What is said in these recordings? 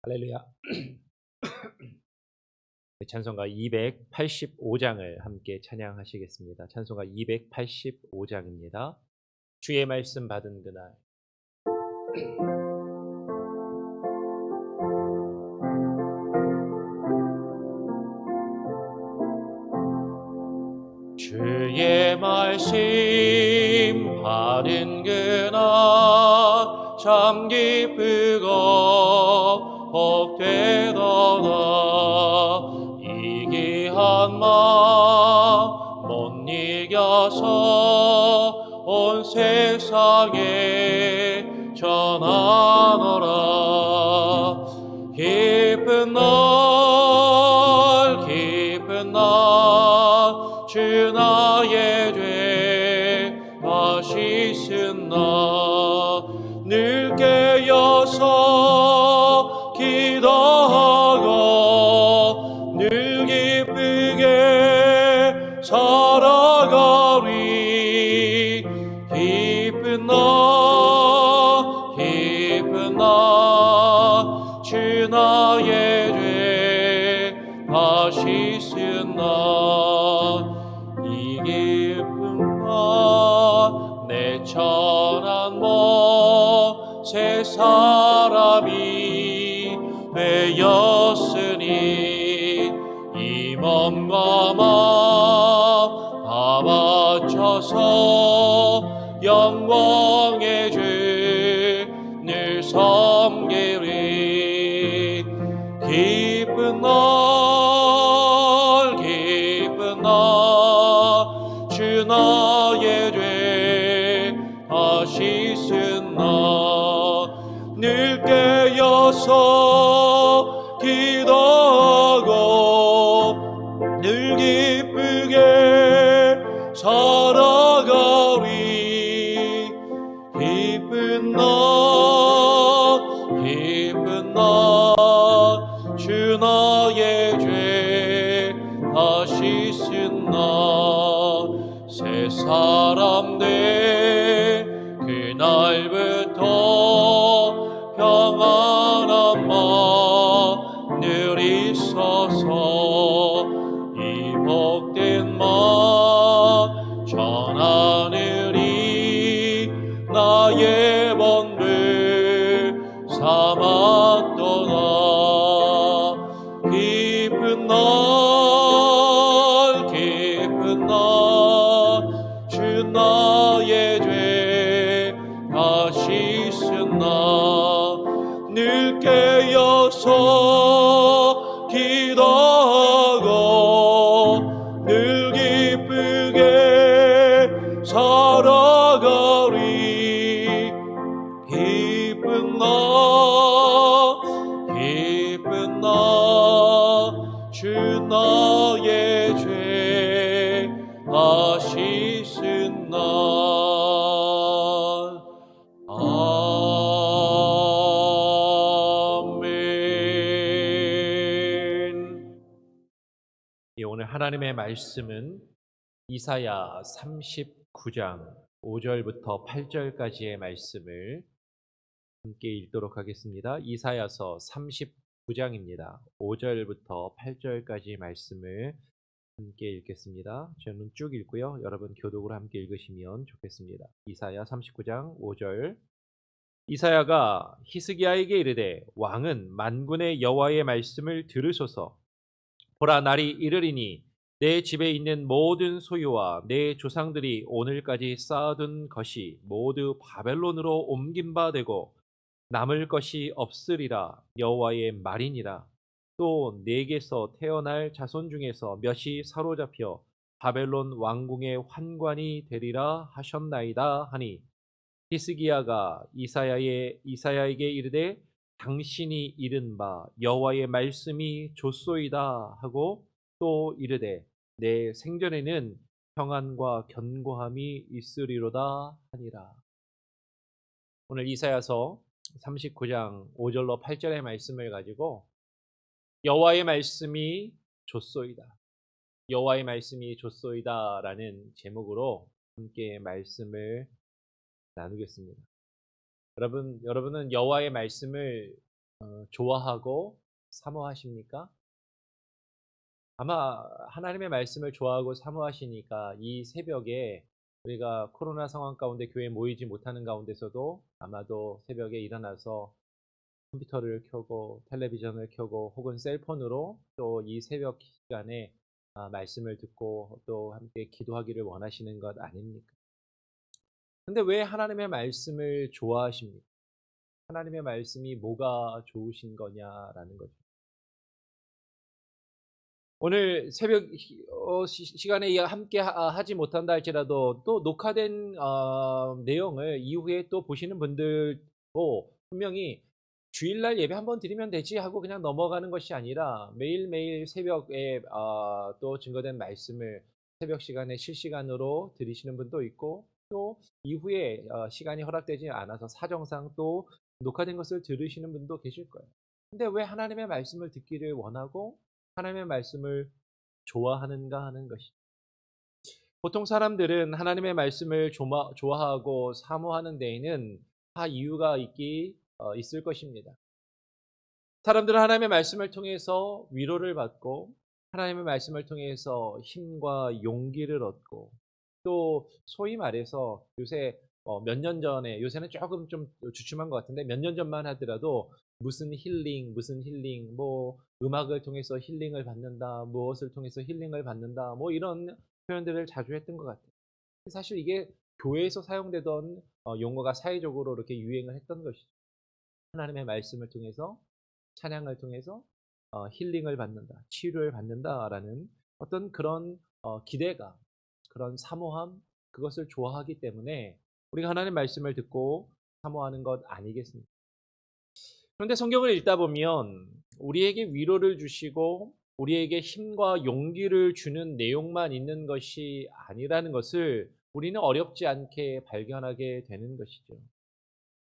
할렐루야. 찬송가 285장을 함께 찬양하시겠습니다. 찬송가 285장입니다. 주의 말씀 받은 그날. 주의 말씀 받은 그날 참 기쁘고 복되도다. 이 귀한 마음 못 이겨서 온 세상에 전하노라. 기쁜 날 주 나의 죄 다시 쓴 나 늘 깨어서 기도하고 늘 기쁘게 살아가리. 기쁜 나 주 나의 죄 다시 쓴 나 이 기쁜 날 내 천한 모세 사람이 되었으니 이 몸과 마음 다 바쳐서 영광의 주 늘 섬기리. 기쁜 날 주 나의 죄 다시 쓴 나 늘 깨어서 기도하고 늘 기쁘게 살아가리. 기쁜 날 주 나의 죄 다시 쓴 나 새 사람 돼 그날부터 평안한 마음 늘 있어서 이 복된 마음 전하느니 나의 번들 삼았도다. 기쁜 날 주 나의 죄 다시 쓴 나 늘 깨어서 기도하고 늘 기쁘게 살아가리. 기쁜 날 주 나의 죄 다시 쓴 날. 아멘. 오늘 하나님의 말씀은 이사야 39장 5절부터 8절까지의 말씀을 함께 읽도록 하겠습니다. 이사야서 39장입니다. 5절부터 8절까지 말씀을 함께 읽겠습니다. 저는 쭉 읽고요. 여러분 교독으로 함께 읽으시면 좋겠습니다. 이사야 39장 5절. 이사야가 히스기야에게 이르되 왕은 만군의 여호와의 말씀을 들으소서. 보라, 날이 이르리니 내 집에 있는 모든 소유와 내 조상들이 오늘까지 쌓아둔 것이 모두 바벨론으로 옮긴 바 되고 남을 것이 없으리라. 여호와의 말이니라. 또 내게서 태어날 자손 중에서 몇이 사로잡혀 바벨론 왕궁의 환관이 되리라 하셨나이다 하니, 히스기야가 이사야에게 이르되 당신이 이른 바 여호와의 말씀이 좋소이다 하고 또 이르되 내 생전에는 평안과 견고함이 있으리로다 하니라. 오늘 이사야서 39장 5절로 8절의 말씀을 가지고 여호와의 말씀이 좋소이다, 여호와의 말씀이 좋소이다라는 제목으로 함께 말씀을 나누겠습니다. 여러분은 여호와의 말씀을 좋아하고 사모하십니까? 아마 하나님의 말씀을 좋아하고 사모하시니까 이 새벽에 우리가 코로나 상황 가운데 교회에 모이지 못하는 가운데서도 아마도 새벽에 일어나서 컴퓨터를 켜고 텔레비전을 켜고 혹은 셀폰으로 또 이 새벽 시간에 말씀을 듣고 또 함께 기도하기를 원하시는 것 아닙니까? 근데 왜 하나님의 말씀을 좋아하십니까? 하나님의 말씀이 뭐가 좋으신 거냐라는 거죠. 오늘 새벽 시간에 함께 하지 못한다 할지라도 또 녹화된 내용을 이후에 또 보시는 분들도 분명히 '주일날 예배 한번 드리면 되지.' 하고 그냥 넘어가는 것이 아니라 매일매일 새벽에 또 증거된 말씀을 새벽 시간에 실시간으로 들으시는 분도 있고 또 이후에 시간이 허락되지 않아서 사정상 또 녹화된 것을 들으시는 분도 계실 거예요. 근데 왜 하나님의 말씀을 듣기를 원하고 하나님의 말씀을 좋아하는가 하는 것이죠. 보통 사람들은 하나님의 말씀을 좋아하고 사모하는 데에는 다 이유가 있을 것입니다. 사람들은 하나님의 말씀을 통해서 위로를 받고 하나님의 말씀을 통해서 힘과 용기를 얻고 또 소위 말해서 요새 몇 년 전에 요새는 조금 좀 주춤한 것 같은데 몇 년 전만 하더라도 무슨 힐링 뭐 음악을 통해서 힐링을 받는다. 무엇을 통해서 힐링을 받는다. 뭐 이런 표현들을 자주 했던 것 같아요. 사실 이게 교회에서 사용되던 용어가 사회적으로 이렇게 유행을 했던 것이죠. 하나님의 말씀을 통해서 찬양을 통해서 힐링을 받는다. 치유를 받는다라는 어떤 그런 기대감, 그런 사모함 그것을 좋아하기 때문에 우리가 하나님의 말씀을 듣고 사모하는 것 아니겠습니까? 그런데 성경을 읽다 보면 우리에게 위로를 주시고 우리에게 힘과 용기를 주는 내용만 있는 것이 아니라는 것을 우리는 어렵지 않게 발견하게 되는 것이죠.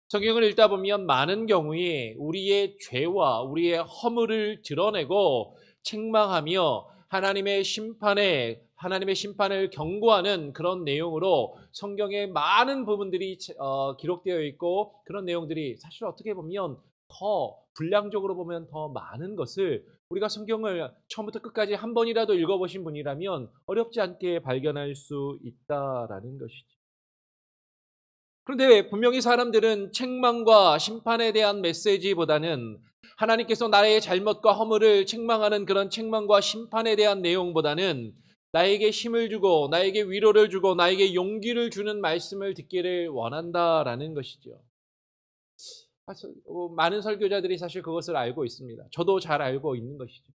성경을 읽다 보면 많은 경우에 우리의 죄와 우리의 허물을 드러내고 책망하며 하나님의 심판을 경고하는 그런 내용으로 성경의 많은 부분들이 기록되어 있고 그런 내용들이 사실 어떻게 보면 더 분량적으로 보면 더 많은 것을 우리가 성경을 처음부터 끝까지 한 번이라도 읽어보신 분이라면 어렵지 않게 발견할 수 있다라는 것이죠. 그런데 분명히 사람들은 책망과 심판에 대한 메시지보다는 하나님께서 나의 잘못과 허물을 책망하는 그런 책망과 심판에 대한 내용보다는 나에게 힘을 주고 나에게 위로를 주고 나에게 용기를 주는 말씀을 듣기를 원한다라는 것이죠. 사실 많은 설교자들이 사실 그것을 알고 있습니다. 저도 잘 알고 있는 것이죠.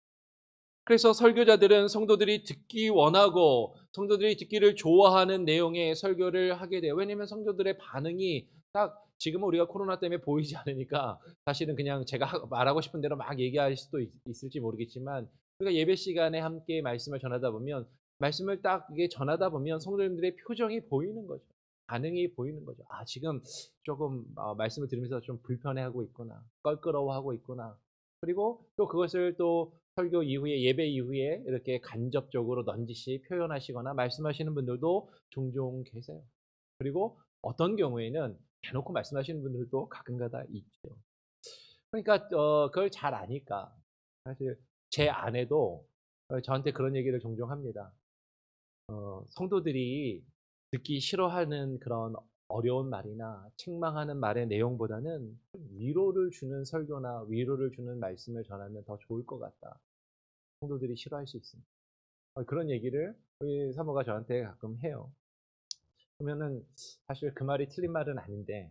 그래서 설교자들은 성도들이 듣기 원하고 성도들이 듣기를 좋아하는 내용의 설교를 하게 돼요. 왜냐하면 성도들의 반응이 딱 지금은 우리가 코로나 때문에 보이지 않으니까 사실은 그냥 제가 말하고 싶은 대로 막 얘기할 수도 있을지 모르겠지만 우리가 예배 시간에 함께 말씀을 전하다 보면 말씀을 딱 이게 전하다 보면 성도님들의 표정이 보이는 거죠. 반응이 보이는 거죠. 아, 지금 조금 말씀을 들으면서 좀 불편해하고 있구나. 껄끄러워하고 있구나. 그리고 또 그것을 또 설교 이후에 예배 이후에 이렇게 간접적으로 넌지시 표현하시거나 말씀하시는 분들도 종종 계세요. 그리고 어떤 경우에는 대놓고 말씀하시는 분들도 가끔가다 있죠. 그러니까 그걸 잘 아니까 사실 제 아내도 저한테 그런 얘기를 종종 합니다. 성도들이 듣기 싫어하는 그런 어려운 말이나 책망하는 말의 내용보다는 위로를 주는 설교나 위로를 주는 말씀을 전하면 더 좋을 것 같다. 성도들이 싫어할 수 있습니다. 그런 얘기를 우리 사모가 저한테 가끔 해요. 그러면은 사실 그 말이 틀린 말은 아닌데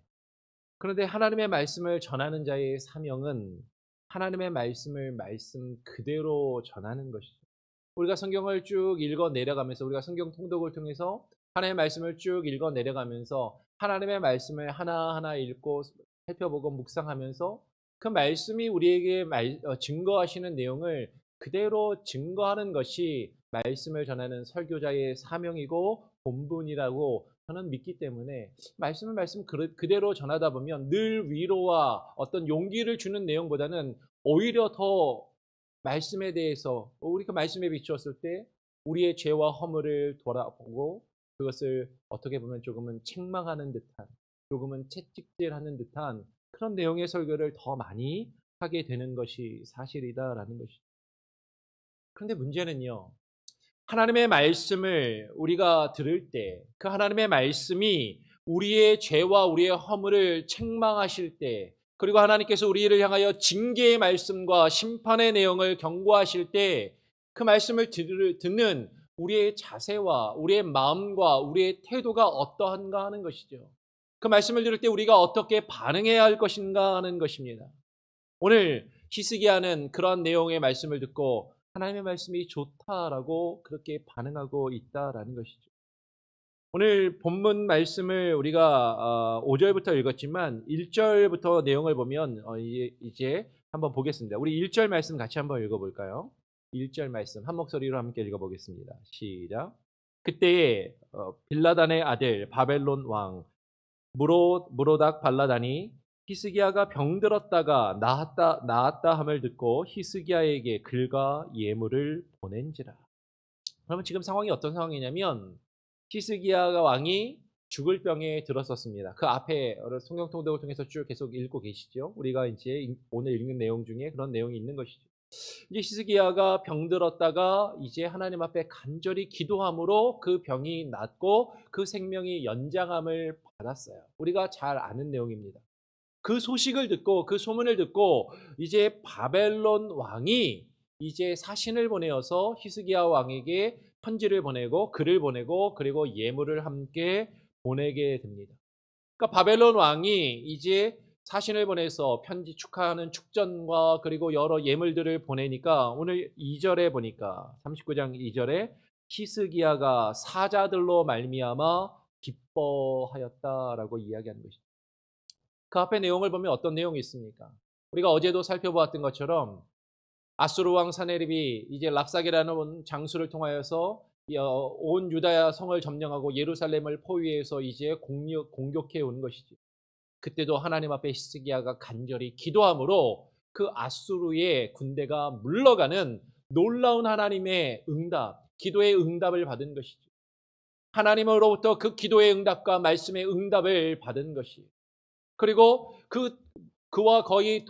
그런데 하나님의 말씀을 전하는 자의 사명은 하나님의 말씀을 말씀 그대로 전하는 것이죠. 우리가 성경을 쭉 읽어 내려가면서 우리가 성경 통독을 통해서 하나님의 말씀을 쭉 읽어 내려가면서 하나님의 말씀을 하나하나 읽고 살펴보고 묵상하면서 그 말씀이 우리에게 증거하시는 내용을 그대로 증거하는 것이 말씀을 전하는 설교자의 사명이고 본분이라고 저는 믿기 때문에 말씀을 그대로 전하다 보면 늘 위로와 어떤 용기를 주는 내용보다는 오히려 더 말씀에 대해서 우리 그 말씀에 비추었을 때 우리의 죄와 허물을 돌아보고 그것을 어떻게 보면 조금은 책망하는 듯한 조금은 채찍질하는 듯한 그런 내용의 설교를 더 많이 하게 되는 것이 사실이다라는 것이죠. 그런데 문제는요. 하나님의 말씀을 우리가 들을 때 그 하나님의 말씀이 우리의 죄와 우리의 허물을 책망하실 때 그리고 하나님께서 우리를 향하여 징계의 말씀과 심판의 내용을 경고하실 때 그 말씀을 듣는 우리의 자세와 우리의 마음과 우리의 태도가 어떠한가 하는 것이죠. 그 말씀을 들을 때 우리가 어떻게 반응해야 할 것인가 하는 것입니다. 오늘 히스기야는 그러한 내용의 말씀을 듣고 하나님의 말씀이 좋다라고 그렇게 반응하고 있다라는 것이죠. 오늘 본문 말씀을 우리가 5절부터 읽었지만 1절부터 내용을 보면 이제 한번 보겠습니다. 우리 1절 말씀 같이 한번 읽어볼까요? 1절 말씀 한 목소리로 함께 읽어보겠습니다. 시작. 그때에 빌라단의 아들 바벨론 왕 무로닥 발라다니 히스기야가 병들었다가 나았다 함을 듣고 히스기야에게 글과 예물을 보낸지라. 그러면 지금 상황이 어떤 상황이냐면 히스기야가 왕이 죽을 병에 들었었습니다. 그 앞에 성경 통독을 통해서 쭉 계속 읽고 계시죠. 우리가 이제 오늘 읽는 내용 중에 그런 내용이 있는 것이죠. 이제 히스기야가 병들었다가 이제 하나님 앞에 간절히 기도함으로 그 병이 낫고 그 생명이 연장함을 받았어요. 우리가 잘 아는 내용입니다. 그 소식을 듣고 그 소문을 듣고 이제 바벨론 왕이 이제 사신을 보내어서 히스기야 왕에게 편지를 보내고 글을 보내고 그리고 예물을 함께 보내게 됩니다. 그러니까 바벨론 왕이 이제 사신을 보내서 편지 축하하는 축전과 그리고 여러 예물들을 보내니까 오늘 2절에 보니까 39장 2절에 히스기야가 사자들로 말미암아 기뻐하였다라고 이야기하는 것이죠. 그 앞에 내용을 보면 어떤 내용이 있습니까? 우리가 어제도 살펴보았던 것처럼 아수르 왕 사네립이 이제 랍사게라는 장수를 통하여서 온 유다야 성을 점령하고 예루살렘을 포위해서 이제 공격해 온 것이지. 그때도 하나님 앞에 히스기야가 간절히 기도함으로 그 아수르의 군대가 물러가는 놀라운 하나님의 응답, 기도의 응답을 받은 것이죠. 하나님으로부터 그 기도의 응답과 말씀의 응답을 받은 것이. 그리고 그와 거의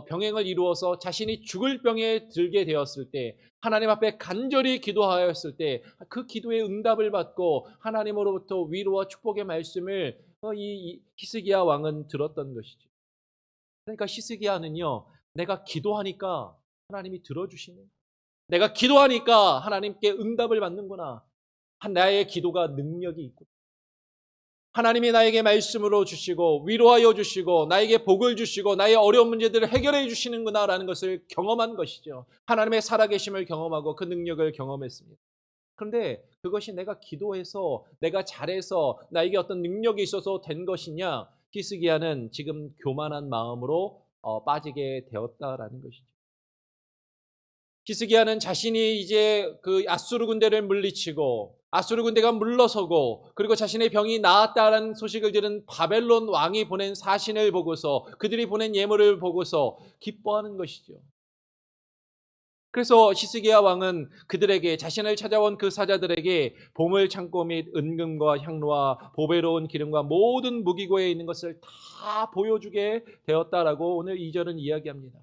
병행을 이루어서 자신이 죽을 병에 들게 되었을 때 하나님 앞에 간절히 기도하였을 때 그 기도의 응답을 받고 하나님으로부터 위로와 축복의 말씀을 이 히스기야 왕은 들었던 것이죠. 그러니까 히스기야는요, 내가 기도하니까 하나님이 들어주시네. 내가 기도하니까 하나님께 응답을 받는구나. 나의 기도가 능력이 있고 하나님이 나에게 말씀으로 주시고 위로하여 주시고 나에게 복을 주시고 나의 어려운 문제들을 해결해 주시는구나라는 것을 경험한 것이죠. 하나님의 살아계심을 경험하고 그 능력을 경험했습니다. 그런데 그것이 내가 기도해서 내가 잘해서 나에게 어떤 능력이 있어서 된 것이냐? 히스기야는 지금 교만한 마음으로 빠지게 되었다라는 것이죠. 히스기야는 자신이 이제 그 아수르 군대를 물리치고 아수르 군대가 물러서고 그리고 자신의 병이 나았다는 소식을 들은 바벨론 왕이 보낸 사신을 보고서 그들이 보낸 예물을 보고서 기뻐하는 것이죠. 그래서 히스기야 왕은 그들에게 자신을 찾아온 그 사자들에게 보물 창고 및 은금과 향로와 보배로운 기름과 모든 무기고에 있는 것을 다 보여주게 되었다라고 오늘 2절은 이야기합니다.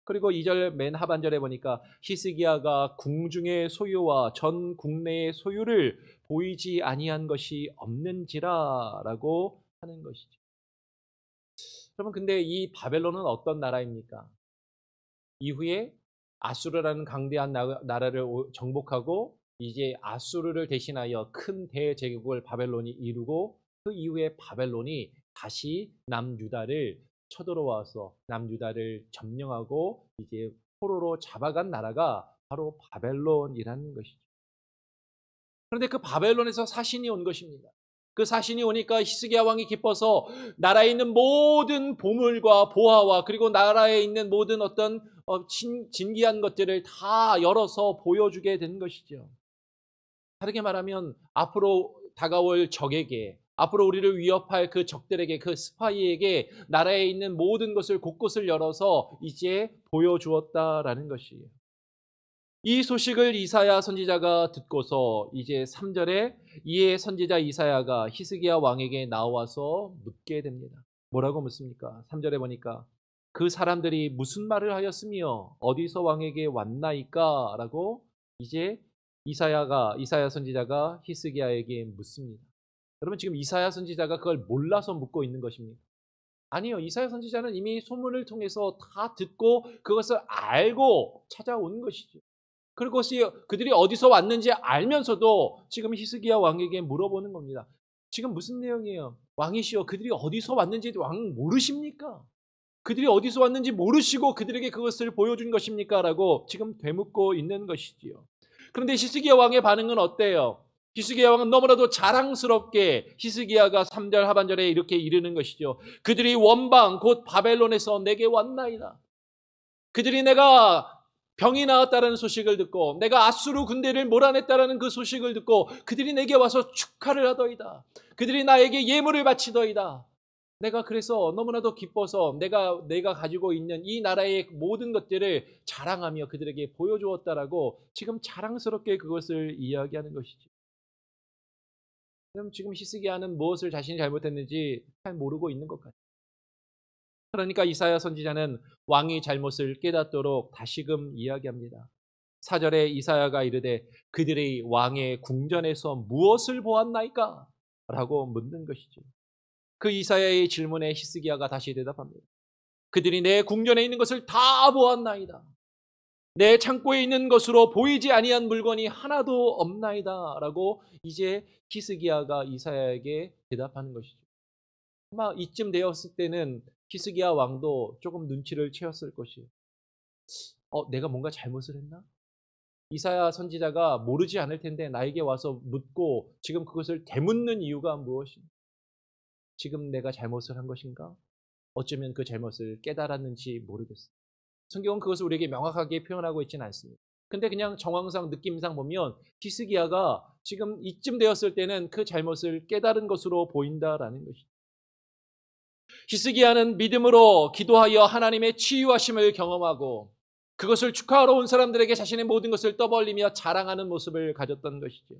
그리고 2절 맨 하반절에 보니까 히스기야가 궁중의 소유와 전 국내의 소유를 보이지 아니한 것이 없는지라라고 하는 것이죠. 여러분 근데 이 바벨론은 어떤 나라입니까? 이후에 아수르라는 강대한 나라를 정복하고 이제 아수르를 대신하여 큰 대제국을 바벨론이 이루고 그 이후에 바벨론이 다시 남유다를 쳐들어와서 남유다를 점령하고 이제 포로로 잡아간 나라가 바로 바벨론이라는 것이죠. 그런데 그 바벨론에서 사신이 온 것입니다. 그 사신이 오니까 히스기야 왕이 기뻐서 나라에 있는 모든 보물과 보화와 그리고 나라에 있는 모든 어떤 진귀한 것들을 다 열어서 보여주게 된 것이죠. 다르게 말하면 앞으로 다가올 적에게 앞으로 우리를 위협할 그 적들에게 그 스파이에게 나라에 있는 모든 것을 곳곳을 열어서 이제 보여주었다라는 것이에요. 이 소식을 이사야 선지자가 듣고서 이제 3절에 이에 선지자 이사야가 히스기야 왕에게 나와서 묻게 됩니다. 뭐라고 묻습니까? 3절에 보니까 그 사람들이 무슨 말을 하였으며 어디서 왕에게 왔나이까? 라고 이제 이사야 선지자가 히스기야에게 묻습니다. 여러분, 지금 이사야 선지자가 그걸 몰라서 묻고 있는 것입니까? 아니요. 이사야 선지자는 이미 소문을 통해서 다 듣고 그것을 알고 찾아온 것이죠. 그것이 그들이 어디서 왔는지 알면서도 지금 히스기야 왕에게 물어보는 겁니다. 지금 무슨 내용이에요? 왕이시여, 그들이 어디서 왔는지 왕 모르십니까? 그들이 어디서 왔는지 모르시고 그들에게 그것을 보여준 것입니까? 라고 지금 되묻고 있는 것이지요. 그런데 히스기야 왕의 반응은 어때요? 히스기야 왕은 너무나도 자랑스럽게 히스기야가 3절 하반절에 이렇게 이르는 것이죠. 그들이 원방 곧 바벨론에서 내게 왔나이다. 그들이 내가 병이 나았다는 소식을 듣고 내가 아수르 군대를 몰아냈다는 그 소식을 듣고 그들이 내게 와서 축하를 하더이다. 그들이 나에게 예물을 바치더이다. 내가 그래서 너무나도 기뻐서 내가 가지고 있는 이 나라의 모든 것들을 자랑하며 그들에게 보여주었다라고 지금 자랑스럽게 그것을 이야기하는 것이죠. 그럼 지금 히스기야는 무엇을 자신이 잘못했는지 잘 모르고 있는 것 같아요. 그러니까 이사야 선지자는 왕이 잘못을 깨닫도록 다시금 이야기합니다. 4절에 이사야가 이르되 그들이 왕의 궁전에서 무엇을 보았나이까? 라고 묻는 것이죠. 그 이사야의 질문에 히스기야가 다시 대답합니다. 그들이 내 궁전에 있는 것을 다 보았나이다. 내 창고에 있는 것으로 보이지 아니한 물건이 하나도 없나이다. 라고 이제 히스기야가 이사야에게 대답하는 것이죠. 아마 이쯤 되었을 때는 히스기야 왕도 조금 눈치를 채웠을 것이에요. 내가 뭔가 잘못을 했나? 이사야 선지자가 모르지 않을 텐데 나에게 와서 묻고 지금 그것을 되묻는 이유가 무엇인가? 지금 내가 잘못을 한 것인가? 어쩌면 그 잘못을 깨달았는지 모르겠어요. 성경은 그것을 우리에게 명확하게 표현하고 있지는 않습니다. 근데 그냥 정황상 느낌상 보면 히스기야가 지금 이쯤 되었을 때는 그 잘못을 깨달은 것으로 보인다라는 것이죠. 히스기야는 믿음으로 기도하여 하나님의 치유하심을 경험하고 그것을 축하하러 온 사람들에게 자신의 모든 것을 떠벌리며 자랑하는 모습을 가졌던 것이죠.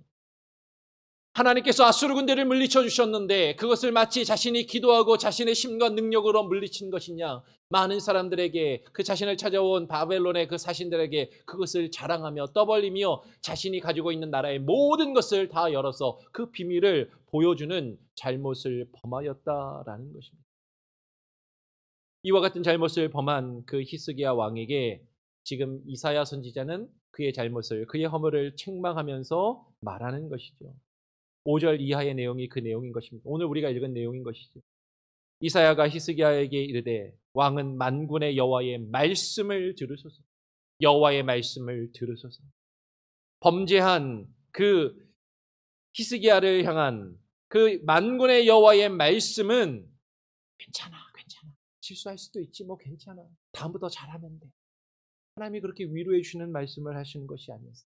하나님께서 아수르 군대를 물리쳐 주셨는데 그것을 마치 자신이 기도하고 자신의 힘과 능력으로 물리친 것이냐, 많은 사람들에게 그 자신을 찾아온 바벨론의 그 사신들에게 그것을 자랑하며 떠벌리며 자신이 가지고 있는 나라의 모든 것을 다 열어서 그 비밀을 보여주는 잘못을 범하였다라는 것입니다. 이와 같은 잘못을 범한 그 히스기야 왕에게 지금 이사야 선지자는 그의 잘못을, 그의 허물을 책망하면서 말하는 것이죠. 5절 이하의 내용이 그 내용인 것입니다. 오늘 우리가 읽은 내용인 것이죠. 이사야가 히스기야에게 이르되 왕은 만군의 여호와의 말씀을 들으소서. 여호와의 말씀을 들으소서. 범죄한 그 히스기야를 향한 그 만군의 여호와의 말씀은 괜찮아. 실수할 수도 있지, 뭐 괜찮아. 다음부터 잘하면 돼. 하나님이 그렇게 위로해 주는 말씀을 하시는 것이 아니었어요.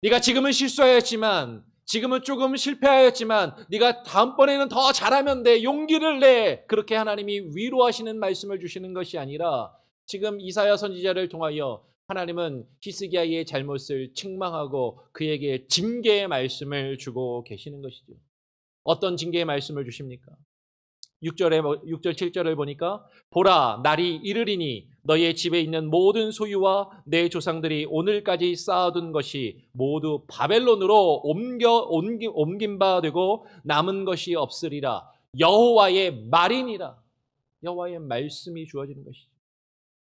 네가 지금은 실수하였지만, 지금은 조금 실패하였지만 네가 다음번에는 더 잘하면 돼. 용기를 내. 그렇게 하나님이 위로하시는 말씀을 주시는 것이 아니라 지금 이사야 선지자를 통하여 하나님은 히스기야의 잘못을 책망하고 그에게 징계의 말씀을 주고 계시는 것이죠. 어떤 징계의 말씀을 주십니까? 6절 7절을 보니까 보라 날이 이르리니 너의 집에 있는 모든 소유와 내 조상들이 오늘까지 쌓아둔 것이 모두 바벨론으로 옮긴 바 되고 남은 것이 없으리라. 여호와의 말이니라. 여호와의 말씀이 주어지는 것이죠.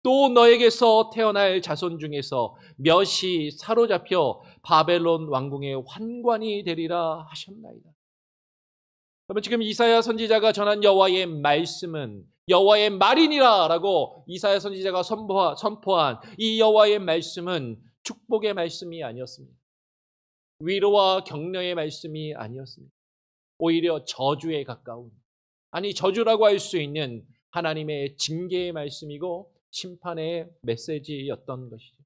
또 너에게서 태어날 자손 중에서 몇이 사로잡혀 바벨론 왕궁의 환관이 되리라 하셨나이다. 그러면 지금 이사야 선지자가 전한 여호와의 말씀은 여호와의 말이니라라고 이사야 선지자가 선포한 이 여호와의 말씀은 축복의 말씀이 아니었습니다. 위로와 격려의 말씀이 아니었습니다. 오히려 저주에 가까운, 아니 저주라고 할 수 있는 하나님의 징계의 말씀이고 심판의 메시지였던 것이죠.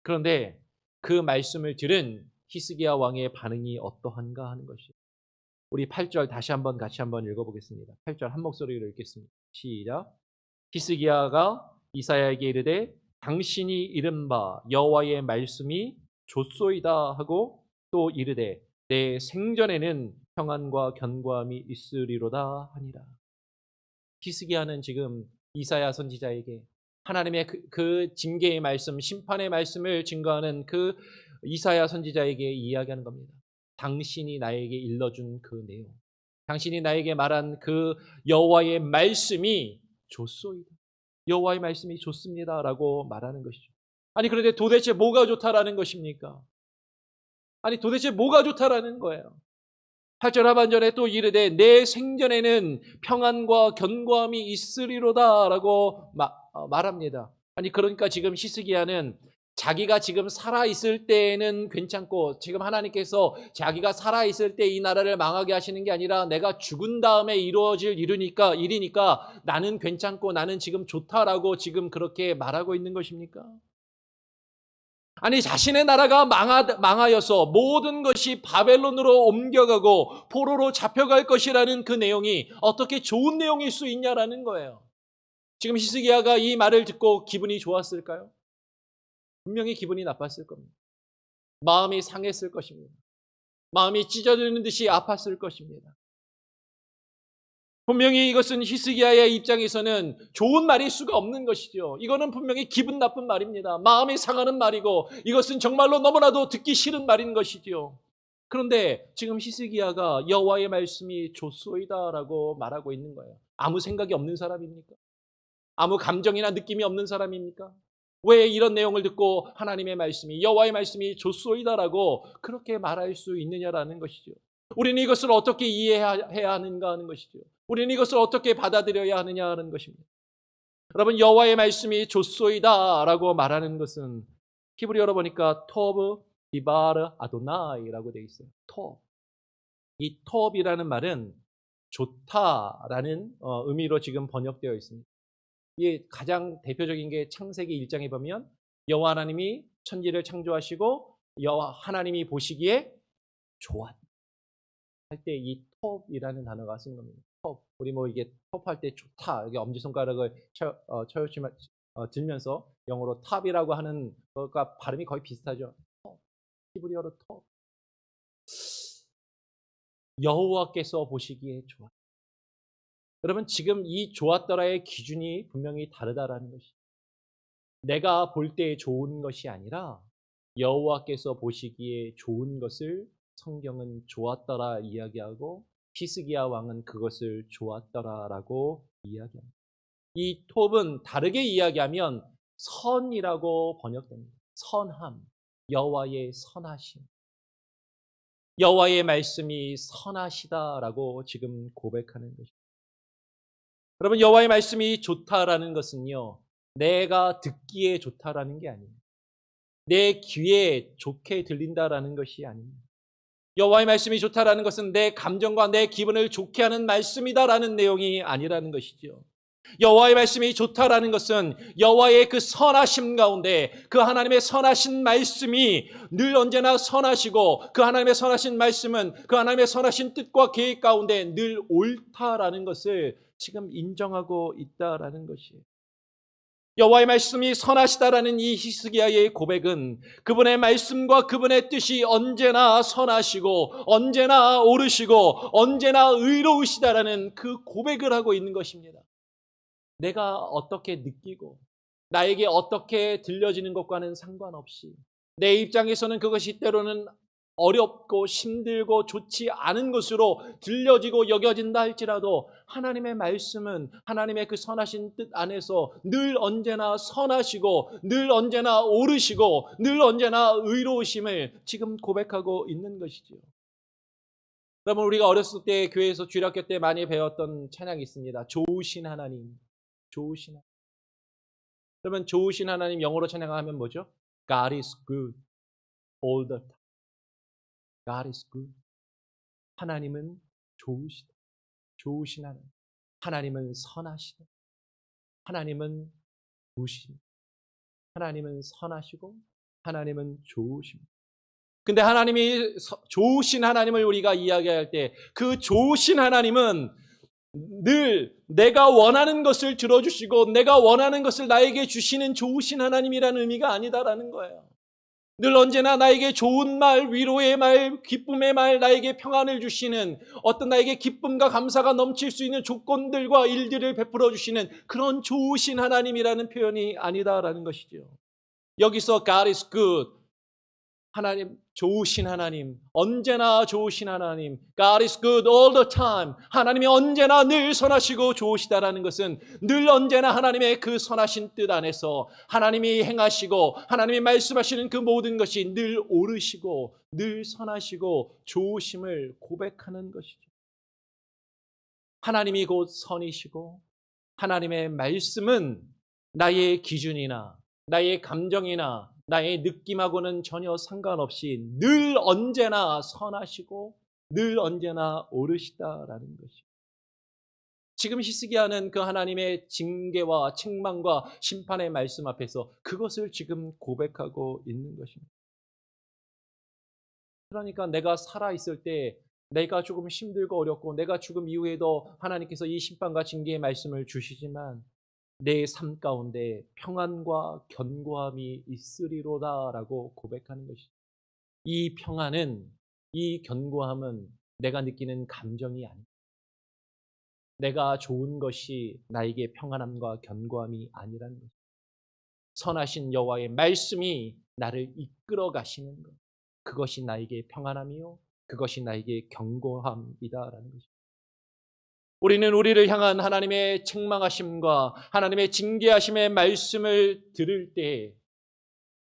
그런데 그 말씀을 들은 히스기야 왕의 반응이 어떠한가 하는 것이죠. 우리 8절 다시 한번 같이 한번 읽어보겠습니다. 8절 한 목소리로 읽겠습니다. 시작. 히스기야가 이사야에게 이르되 당신이 이른 바 여호와의 말씀이 좋소이다 하고 또 이르되 내 생전에는 평안과 견고함이 있으리로다 하니라. 히스기야는 지금 이사야 선지자에게 하나님의 그 징계의 말씀, 심판의 말씀을 증거하는 그 이사야 선지자에게 이야기하는 겁니다. 당신이 나에게 일러준 그 내용, 당신이 나에게 말한 그 여호와의 말씀이 좋소이다. 여호와의 말씀이 좋습니다라고 말하는 것이죠. 아니 그런데 도대체 뭐가 좋다라는 것입니까? 아니 도대체 뭐가 좋다라는 거예요. 8절 하반절에 또 이르되 내 생전에는 평안과 견고함이 있으리로다라고 말합니다. 아니 그러니까 지금 히스기야는 자기가 지금 살아있을 때는 괜찮고 지금 하나님께서 자기가 살아있을 때 이 나라를 망하게 하시는 게 아니라 내가 죽은 다음에 이루어질 일이니까 나는 괜찮고 나는 지금 좋다라고 지금 그렇게 말하고 있는 것입니까? 아니 자신의 나라가 망하여서 모든 것이 바벨론으로 옮겨가고 포로로 잡혀갈 것이라는 그 내용이 어떻게 좋은 내용일 수 있냐라는 거예요. 지금 히스기야가 이 말을 듣고 기분이 좋았을까요? 분명히 기분이 나빴을 겁니다. 마음이 상했을 것입니다. 마음이 찢어지는 듯이 아팠을 것입니다. 분명히 이것은 히스기야의 입장에서는 좋은 말일 수가 없는 것이죠. 이거는 분명히 기분 나쁜 말입니다. 마음이 상하는 말이고 이것은 정말로 너무나도 듣기 싫은 말인 것이죠. 그런데 지금 히스기야가 여호와의 말씀이 좋소이다라고 말하고 있는 거예요. 아무 생각이 없는 사람입니까? 아무 감정이나 느낌이 없는 사람입니까? 왜 이런 내용을 듣고 하나님의 말씀이 여호와의 말씀이 좋소이다라고 그렇게 말할 수 있느냐라는 것이죠. 우리는 이것을 어떻게 이해해야 하는가 하는 것이죠. 우리는 이것을 어떻게 받아들여야 하느냐 하는 것입니다. 여러분 여호와의 말씀이 좋소이다라고 말하는 것은 히브리어로 보니까 토브 디바르 아도나이라고 되어 있어요. 토. 이 톱이라는 말은 좋다라는 의미로 지금 번역되어 있습니다. 이게 가장 대표적인 게 창세기 1장에 보면 여호와 하나님이 천지를 창조하시고 여호와 하나님이 보시기에 좋았다 할 때 이 톱이라는 단어가 쓴 겁니다. 톱. 우리 뭐 이게 톱할 때 좋다. 이게 엄지손가락을 들면서 영어로 탑이라고 하는 것과 발음이 거의 비슷하죠. 톱. 히브리어로 톱. 여호와께서 보시기에 좋았다. 여러분 지금 이 좋았더라의 기준이 분명히 다르다라는 것이죠. 내가 볼 때 좋은 것이 아니라 여호와께서 보시기에 좋은 것을 성경은 좋았더라 이야기하고 히스기야 왕은 그것을 좋았더라라고 이야기합니다. 이 톱은 다르게 이야기하면 선이라고 번역됩니다. 선함, 여호와의 선하심. 여호와의 말씀이 선하시다라고 지금 고백하는 것입니다. 여러분 여호와의 말씀이 좋다라는 것은요. 내가 듣기에 좋다라는 게 아닙니다. 내 귀에 좋게 들린다라는 것이 아닙니다. 여호와의 말씀이 좋다라는 것은 내 감정과 내 기분을 좋게 하는 말씀이다라는 내용이 아니라는 것이죠. 여호와의 말씀이 좋다라는 것은 여호와의 그 선하심 가운데 그 하나님의 선하신 말씀이 늘 언제나 선하시고 그 하나님의 선하신 말씀은 그 하나님의 선하신 뜻과 계획 가운데 늘 옳다라는 것을 지금 인정하고 있다라는 것이에요. 여호와의 말씀이 선하시다라는 이 히스기야의 고백은 그분의 말씀과 그분의 뜻이 언제나 선하시고 언제나 옳으시고 언제나 의로우시다라는 그 고백을 하고 있는 것입니다. 내가 어떻게 느끼고 나에게 어떻게 들려지는 것과는 상관없이 내 입장에서는 그것이 때로는 어렵고 힘들고 좋지 않은 것으로 들려지고 여겨진다 할지라도 하나님의 말씀은 하나님의 그 선하신 뜻 안에서 늘 언제나 선하시고 늘 언제나 옳으시고 늘 언제나 의로우심을 지금 고백하고 있는 것이죠. 여러분 우리가 어렸을 때 교회에서 주일학교 때 많이 배웠던 찬양이 있습니다. 좋으신 하나님, 좋으신 하나님. 그러면 좋으신 하나님 영어로 찬양하면 뭐죠? God is good all the time. God is good. 하나님은 좋으시다. 좋으신 하나님. 하나님은 선하시다. 하나님은 좋으십니다. 하나님은 선하시고 하나님은 좋으십니다. 근데 하나님이 좋으신 하나님을 우리가 이야기할 때 그 좋으신 하나님은 늘 내가 원하는 것을 들어주시고 내가 원하는 것을 나에게 주시는 좋으신 하나님이라는 의미가 아니다라는 거예요. 늘 언제나 나에게 좋은 말, 위로의 말, 기쁨의 말, 나에게 평안을 주시는, 어떤 나에게 기쁨과 감사가 넘칠 수 있는 조건들과 일들을 베풀어 주시는 그런 좋으신 하나님이라는 표현이 아니다라는 것이죠. 여기서 God is good, 하나님, 좋으신 하나님, 언제나 좋으신 하나님, God is good all the time, 하나님이 언제나 늘 선하시고 좋으시다라는 것은 늘 언제나 하나님의 그 선하신 뜻 안에서 하나님이 행하시고 하나님이 말씀하시는 그 모든 것이 늘 옳으시고 늘 선하시고 좋으심을 고백하는 것이죠. 하나님이 곧 선이시고 하나님의 말씀은 나의 기준이나 나의 감정이나 나의 느낌하고는 전혀 상관없이 늘 언제나 선하시고 늘 언제나 옳으시다라는 것이죠. 지금 히스기야는 그 하나님의 징계와 책망과 심판의 말씀 앞에서 그것을 지금 고백하고 있는 것입니다. 그러니까 내가 살아있을 때 내가 조금 힘들고 어렵고 내가 죽음 이후에도 하나님께서 이 심판과 징계의 말씀을 주시지만 내 삶 가운데 평안과 견고함이 있으리로다라고 고백하는 것이죠. 이 평안은, 이 견고함은 내가 느끼는 감정이 아니다. 내가 좋은 것이 나에게 평안함과 견고함이 아니라는 것이죠. 선하신 여호와의 말씀이 나를 이끌어 가시는 것, 그것이 나에게 평안함이요 그것이 나에게 견고함이다라는 것이죠. 우리는 우리를 향한 하나님의 책망하심과 하나님의 징계하심의 말씀을 들을 때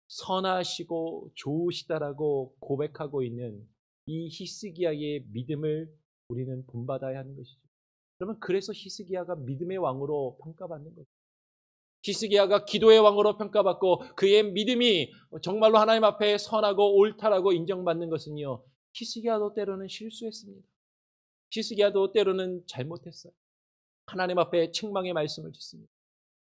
선하시고 좋으시다라고 고백하고 있는 이 히스기야의 믿음을 우리는 본받아야 하는 것이죠. 그러면 그래서 히스기야가 믿음의 왕으로 평가받는 거죠. 히스기야가 기도의 왕으로 평가받고 그의 믿음이 정말로 하나님 앞에 선하고 옳다라고 인정받는 것은요, 히스기야도 때로는 실수했습니다. 히스기야도 때로는 잘못했어요. 하나님 앞에 책망의 말씀을 듣습니다.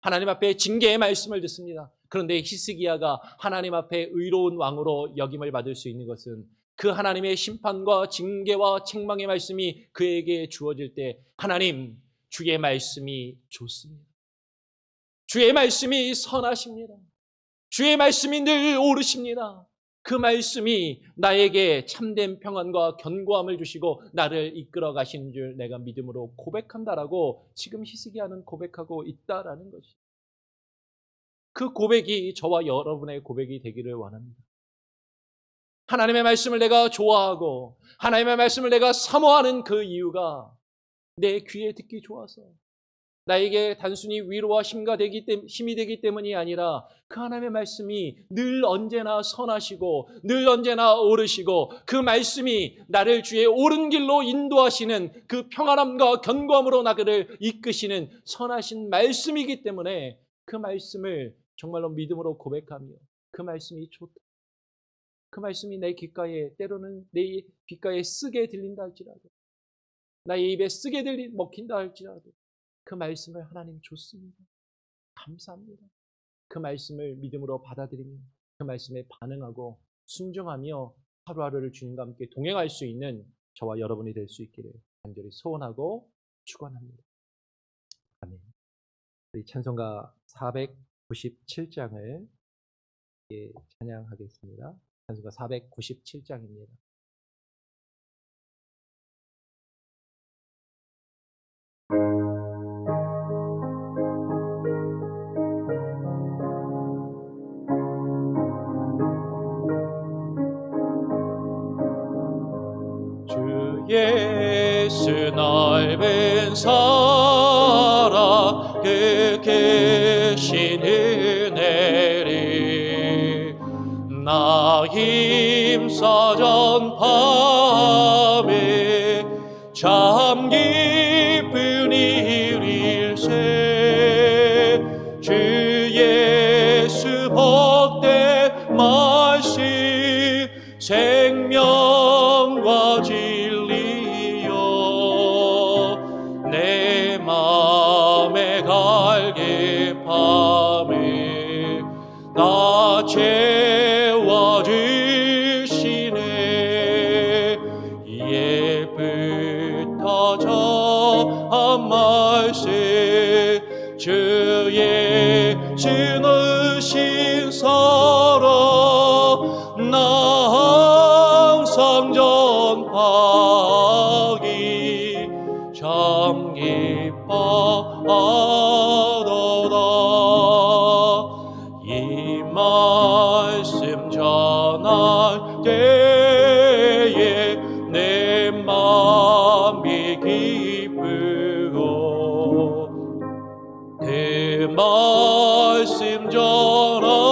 하나님 앞에 징계의 말씀을 듣습니다. 그런데 히스기야가 하나님 앞에 의로운 왕으로 역임을 받을 수 있는 것은 그 하나님의 심판과 징계와 책망의 말씀이 그에게 주어질 때 하나님, 주의 말씀이 좋습니다. 주의 말씀이 선하십니다. 주의 말씀이 늘 옳으십니다. 그 말씀이 나에게 참된 평안과 견고함을 주시고 나를 이끌어 가시는 줄 내가 믿음으로 고백한다라고 지금 히스기야는 고백하고 있다라는 것이. 그 고백이 저와 여러분의 고백이 되기를 원합니다. 하나님의 말씀을 내가 좋아하고 하나님의 말씀을 내가 사모하는 그 이유가 내 귀에 듣기 좋아서 나에게 단순히 위로와 힘이 되기 때문이 아니라 그 하나님의 말씀이 늘 언제나 선하시고 늘 언제나 옳으시고 그 말씀이 나를 주의 옳은 길로 인도하시는 그 평안함과 견고함으로 나를 이끄시는 선하신 말씀이기 때문에 그 말씀을 정말로 믿음으로 고백하며 그 말씀이 좋다. 그 말씀이 내 귓가에 때로는 내 귓가에 쓰게 들린다 할지라도 나의 입에 쓰게 먹힌다 할지라도 그 말씀을 하나님 좋습니다. 감사합니다. 그 말씀을 믿음으로 받아들이며 그 말씀에 반응하고 순종하며 하루하루를 주님과 함께 동행할 수 있는 저와 여러분이 될 수 있기를 간절히 소원하고 축원합니다. 아멘. 우리 찬송가 497장을 찬양하겠습니다. 찬송가 497장입니다. 예수 넓은 사랑 그 계신 은혜를 나 힘사전 밤에 참 기쁜 일일세 주 예수 복된 말씀 생명과 내 맘에 갈급함을 나 채워주시네 예부터 저 한 말씀 주의 신으신 사랑 참 기뻐하도다. 이 말씀 전할 때에 내 맘이 기쁘고 그 말씀 전할수록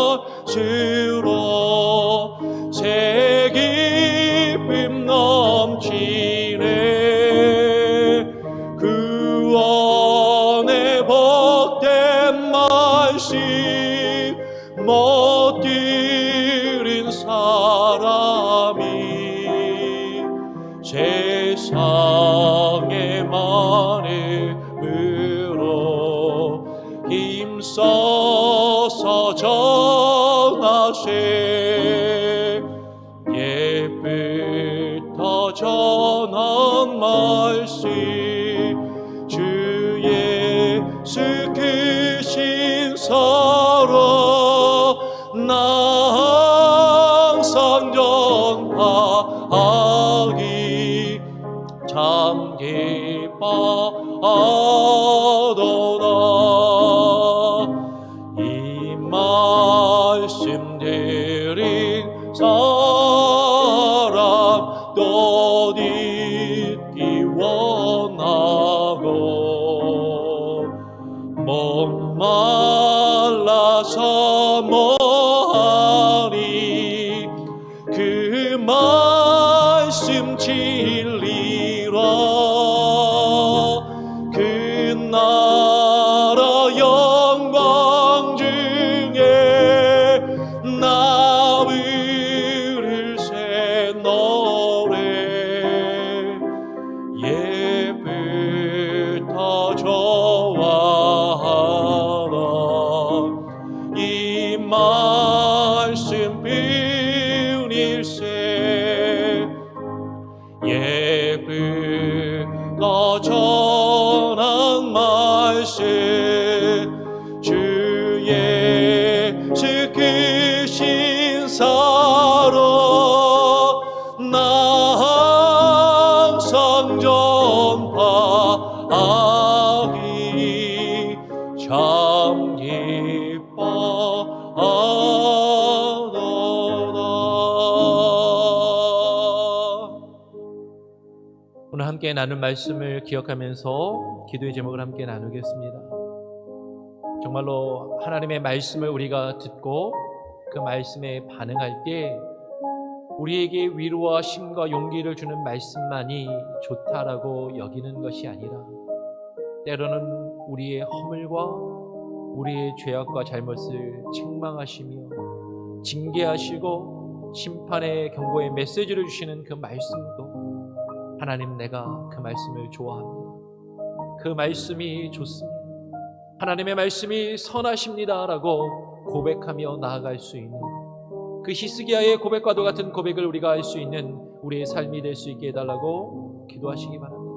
새 기쁨 넘치네. 그 안에 복된 말씀 못 들은 사람이 세상의 마음으로 힘써서 전하세. 옛부터 전한 말씀 주 예수 크신 사랑 나 항상 전하기 참 기뻐하도다. 이 말씀 들은 사람 또 듣기 원하고 목말라서 뭐하니 그 말씀 진리라. 그 나라 영광 중에 나 부를 새 노래 예부터 좋아하던 이 말씀 뿐일세. 예부터 전한 말씀 주 예수 크신 사랑 나 항상 전하기 참 기뻐하도다. 오늘 함께 나눌 말씀을 기억하면서 기도의 제목을 함께 나누겠습니다. 정말로 하나님의 말씀을 우리가 듣고 그 말씀에 반응할 때 우리에게 위로와 힘과 용기를 주는 말씀만이 좋다라고 여기는 것이 아니라 때로는 우리의 허물과 우리의 죄악과 잘못을 책망하시며 징계하시고 심판의 경고의 메시지를 주시는 그 말씀도 하나님, 내가 그 말씀을 좋아합니다. 그 말씀이 좋습니다. 하나님의 말씀이 선하십니다 라고 고백하며 나아갈 수 있는 그 히스기야의 고백과도 같은 고백을 우리가 할 수 있는 우리의 삶이 될 수 있게 해달라고 기도하시기 바랍니다.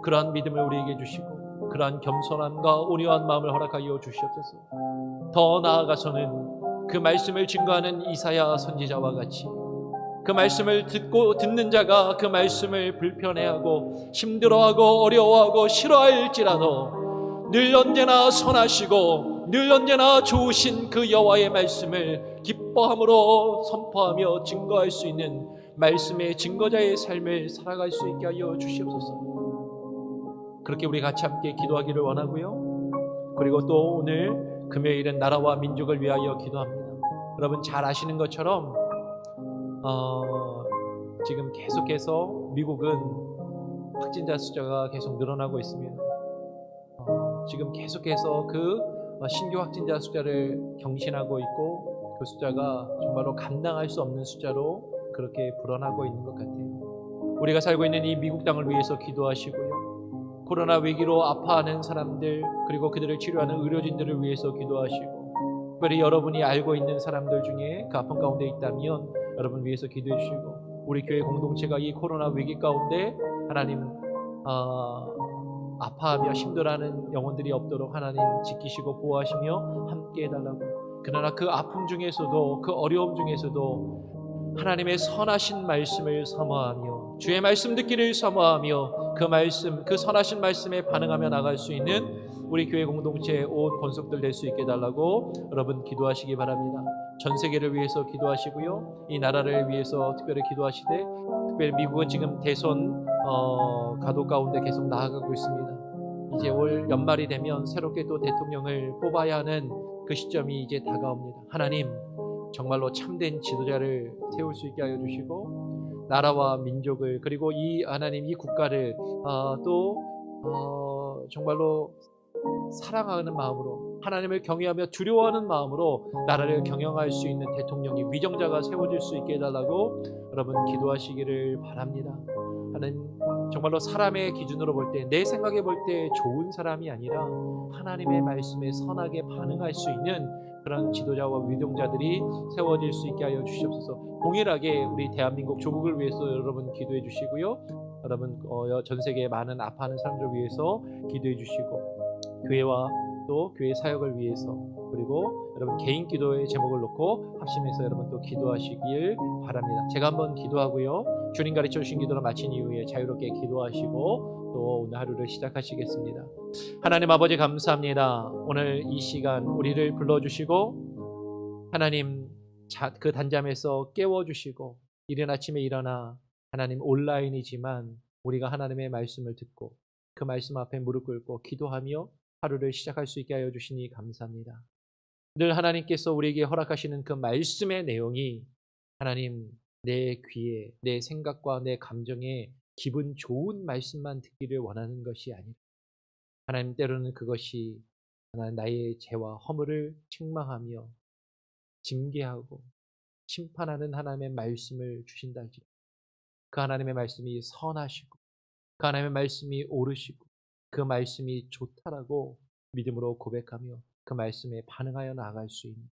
그러한 믿음을 우리에게 주시고 그러한 겸손함과 온유한 마음을 허락하여 주시옵소서. 더 나아가서는 그 말씀을 증거하는 이사야 선지자와 같이 그 말씀을 듣는 자가 그 말씀을 불편해하고 힘들어하고 어려워하고 싫어할지라도 늘 언제나 선하시고 늘 언제나 좋으신 그 여호와의 말씀을 기뻐함으로 선포하며 증거할 수 있는 말씀의 증거자의 삶을 살아갈 수 있게 하여 주시옵소서. 그렇게 우리 같이 함께 기도하기를 원하고요. 그리고 또 오늘 금요일은 나라와 민족을 위하여 기도합니다. 여러분 잘 아시는 것처럼 지금 계속해서 미국은 확진자 숫자가 계속 늘어나고 있습니다. 지금 계속해서 그 신규 확진자 숫자를 경신하고 있고 그 숫자가 정말로 감당할 수 없는 숫자로 그렇게 불어나고 있는 것 같아요. 우리가 살고 있는 이 미국 땅을 위해서 기도하시고요. 코로나 위기로 아파하는 사람들 그리고 그들을 치료하는 의료진들을 위해서 기도하시고 특별히 여러분이 알고 있는 사람들 중에 그 아픔 가운데 있다면 여러분 위해서 기도해 주시고 우리 교회 공동체가 이 코로나 위기 가운데 하나님 아파하며 힘들어하는 영혼들이 없도록 하나님 지키시고 보호하시며 함께 해달라고. 그러나 그 아픔 중에서도 그 어려움 중에서도 하나님의 선하신 말씀을 사모하며 주의 말씀 듣기를 사모하며 그 말씀, 그 선하신 말씀에 반응하며 나갈 수 있는 우리 교회 공동체의 온 권속들 될 수 있게 해달라고 여러분 기도하시기 바랍니다. 전 세계를 위해서 기도하시고요. 이 나라를 위해서 특별히 기도하시되, 특별히 미국은 지금 대선 가도 가운데 계속 나아가고 있습니다. 이제 올 연말이 되면 새롭게 또 대통령을 뽑아야 하는 그 시점이 이제 다가옵니다. 하나님, 정말로 참된 지도자를 세울 수 있게 하여 주시고, 나라와 민족을, 그리고 이 하나님 이 국가를 또 정말로 사랑하는 마음으로, 하나님을 경외하며 두려워하는 마음으로 나라를 경영할 수 있는 대통령이, 위정자가 세워질 수 있게 해달라고 여러분 기도하시기를 바랍니다. 하나님, 정말로 사람의 기준으로 볼 때, 내 생각에 볼 때 좋은 사람이 아니라 하나님의 말씀에 선하게 반응할 수 있는 그런 지도자와 위정자들이 세워질 수 있게 하여 주시옵소서. 동일하게 우리 대한민국 조국을 위해서 여러분 기도해 주시고요. 여러분 전 세계에 많은 아파하는 사람들 위해서 기도해 주시고, 교회와 또 교회 사역을 위해서, 그리고 여러분 개인 기도의 제목을 놓고 합심해서 여러분 또 기도하시길 바랍니다. 제가 한번 기도하고요. 주님 가르쳐 주신 기도를 마친 이후에 자유롭게 기도하시고 또 오늘 하루를 시작하시겠습니다. 하나님 아버지, 감사합니다. 오늘 이 시간 우리를 불러주시고 하나님 그 단잠에서 깨워주시고, 이른 아침에 일어나 하나님 온라인이지만 우리가 하나님의 말씀을 듣고 그 말씀 앞에 무릎 꿇고 기도하며 하루를 시작할 수 있게 하여 주시니 감사합니다. 늘 하나님께서 우리에게 허락하시는 그 말씀의 내용이 하나님 내 귀에, 내 생각과 내 감정에 기분 좋은 말씀만 듣기를 원하는 것이 아니라, 하나님 때로는 그것이 하나님 나의 죄와 허물을 책망하며 징계하고 심판하는 하나님의 말씀을 주신다 할지라도 그 하나님의 말씀이 선하시고 그 하나님의 말씀이 옳으시고 그 말씀이 좋다라고 믿음으로 고백하며 그 말씀에 반응하여 나아갈 수 있는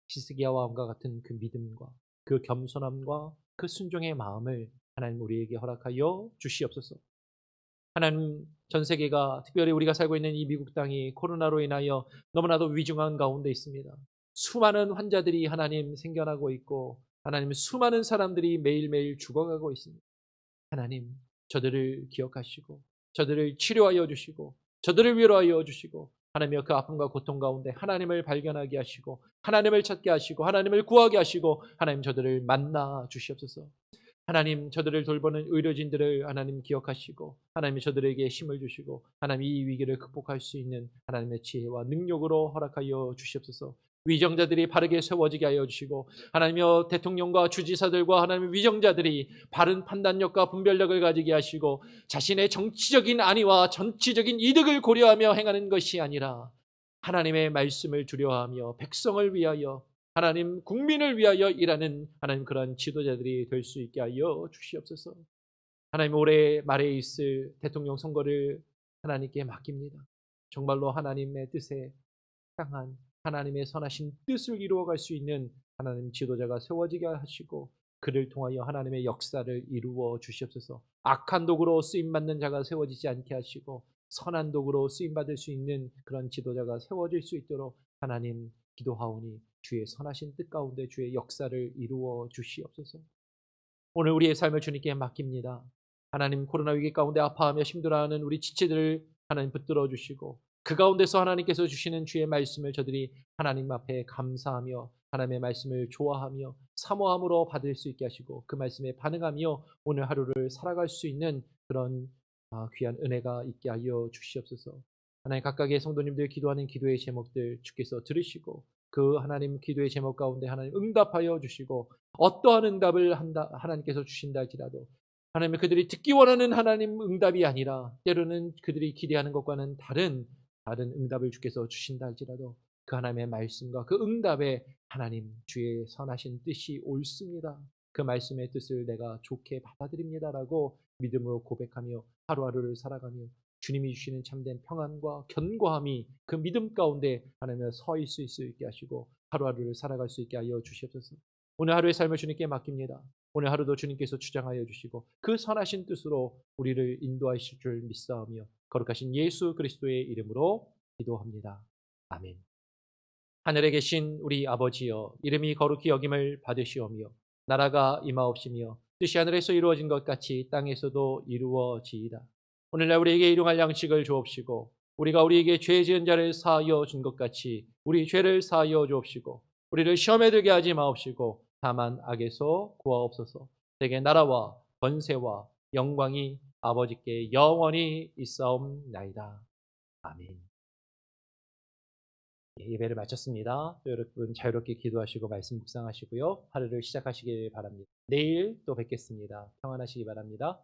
히스기야와 왕과 같은 그 믿음과 그 겸손함과 그 순종의 마음을 하나님 우리에게 허락하여 주시옵소서. 하나님, 전 세계가, 특별히 우리가 살고 있는 이 미국 땅이 코로나로 인하여 너무나도 위중한 가운데 있습니다. 수많은 환자들이 하나님 생겨나고 있고, 하나님 수많은 사람들이 매일매일 죽어가고 있습니다. 하나님, 저들을 기억하시고 저들을 치료하여 주시고 저들을 위로하여 주시고, 하나님여 그 아픔과 고통 가운데 하나님을 발견하게 하시고 하나님을 찾게 하시고 하나님을 구하게 하시고, 하나님 저들을 만나 주시옵소서. 하나님, 저들을 돌보는 의료진들을 하나님 기억하시고 하나님 저들에게 힘을 주시고 하나님 이 위기를 극복할 수 있는 하나님의 지혜와 능력으로 허락하여 주시옵소서. 위정자들이 바르게 세워지게 하여 주시고, 하나님여 대통령과 주지사들과 하나님의 위정자들이 바른 판단력과 분별력을 가지게 하시고, 자신의 정치적인 안위와 정치적인 이득을 고려하며 행하는 것이 아니라 하나님의 말씀을 두려워하며 백성을 위하여, 하나님 국민을 위하여 일하는 하나님 그런 지도자들이 될 수 있게 하여 주시옵소서. 하나님, 올해 말에 있을 대통령 선거를 하나님께 맡깁니다. 정말로 하나님의 뜻에 향한 하나님의 선하신 뜻을 이루어갈 수 있는 하나님 지도자가 세워지게 하시고, 그를 통하여 하나님의 역사를 이루어 주시옵소서. 악한 도구로 쓰임받는 자가 세워지지 않게 하시고 선한 도구로 쓰임받을 수 있는 그런 지도자가 세워질 수 있도록 하나님 기도하오니 주의 선하신 뜻 가운데 주의 역사를 이루어 주시옵소서. 오늘 우리의 삶을 주님께 맡깁니다. 하나님, 코로나 위기 가운데 아파하며 힘들어하는 우리 지체들을 하나님 붙들어 주시고, 그 가운데서 하나님께서 주시는 주의 말씀을 저들이 하나님 앞에 감사하며 하나님의 말씀을 좋아하며 사모함으로 받을 수 있게 하시고, 그 말씀에 반응하며 오늘 하루를 살아갈 수 있는 그런 귀한 은혜가 있게 하여 주시옵소서. 하나님, 각각의 성도님들 기도하는 기도의 제목들 주께서 들으시고 그 하나님 기도의 제목 가운데 하나님 응답하여 주시고, 어떠한 응답을 하나님께서 주신다 할지라도 하나님 그들이 듣기 원하는 하나님 응답이 아니라 때로는 그들이 기대하는 것과는 다른 응답을 주께서 주신다 할지라도 그 하나님의 말씀과 그 응답에 하나님 주의 선하신 뜻이 옳습니다, 그 말씀의 뜻을 내가 좋게 받아들입니다라고 믿음으로 고백하며 하루하루를 살아가며 주님이 주시는 참된 평안과 견고함이 그 믿음 가운데 하나님을 서 있을 수 있게 하시고 하루하루를 살아갈 수 있게 하여 주시옵소서. 오늘 하루의 삶을 주님께 맡깁니다. 오늘 하루도 주님께서 주장하여 주시고 그 선하신 뜻으로 우리를 인도하실 줄 믿사오며 거룩하신 예수 그리스도의 이름으로 기도합니다. 아멘. 하늘에 계신 우리 아버지여, 이름이 거룩히 여김을 받으시오며 나라가 임하옵시며 뜻이 하늘에서 이루어진 것 같이 땅에서도 이루어지이다. 오늘날 우리에게 일용할 양식을 주옵시고 우리가 우리에게 죄 지은 자를 사하여 준 것 같이 우리 죄를 사하여 주옵시고 우리를 시험에 들게 하지 마옵시고 다만 악에서 구하옵소서. 대개 나라와 권세와 영광이 아버지께 영원히 있사옵나이다. 아멘. 예배를 마쳤습니다. 또 여러분 자유롭게 기도하시고 말씀 묵상하시고요. 하루를 시작하시길 바랍니다. 내일 또 뵙겠습니다. 평안하시기 바랍니다.